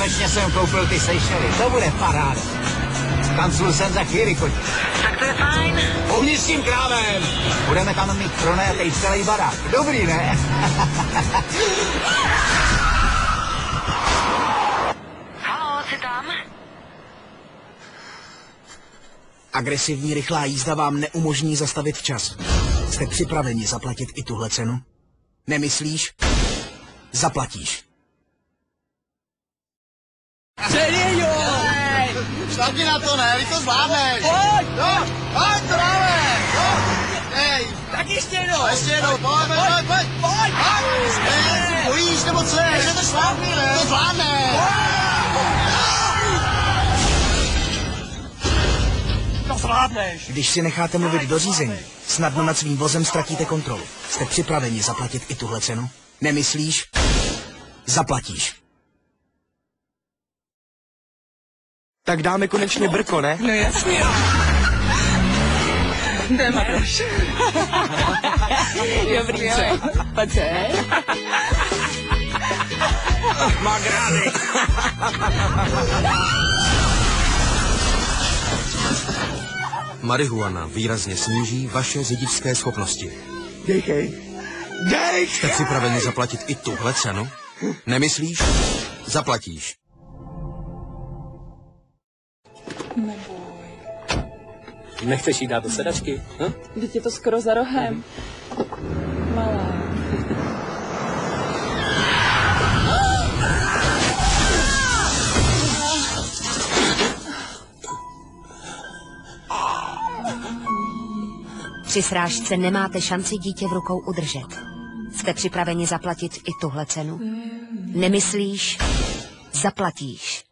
Konečně jsem koupil ty Seychely, to bude paráda. Kanclu jsem za chvíli, pojď. Tak to je fajn. Uvnitř s tím krávem. Budeme tam mít pronajatej celý barák. Dobrý, ne? Haló, jsi tam? Agresivní rychlá jízda vám neumožní zastavit čas. Jste připraveni zaplatit i tuhle cenu? Nemyslíš? Zaplatíš. Předjeď ho! Šlapni na to, ne? Vy to zvládneš! Pojď! No, pojď, to dáme! No, hej! Tak ještě jednou! A ještě jednou, pojď! Pojď! Hej, bojíš, nebo co je? Že to šlápni, ne? To zvládneš! To zvládneš! Když si necháte mluvit do řízení, snadno nad svým vozem ztratíte kontrolu. Jste připraveni zaplatit i tuhle cenu? Nemyslíš? Zaplatíš. Tak dáme konečně brko, ne? No jasně. Jdem, Matouš. Dobrý, co? Pojď se. Má grády. Marihuana výrazně sníží vaše řidičské schopnosti. Dej. Jste připraveni zaplatit i tuhle cenu? Nemyslíš? Zaplatíš. Nechceš jí dát do sedačky? Hm? Teď je to skoro za rohem. Malá. Při srážce nemáte šanci dítě v rukou udržet. Jste připraveni zaplatit i tuhle cenu? Nemyslíš? Zaplatíš.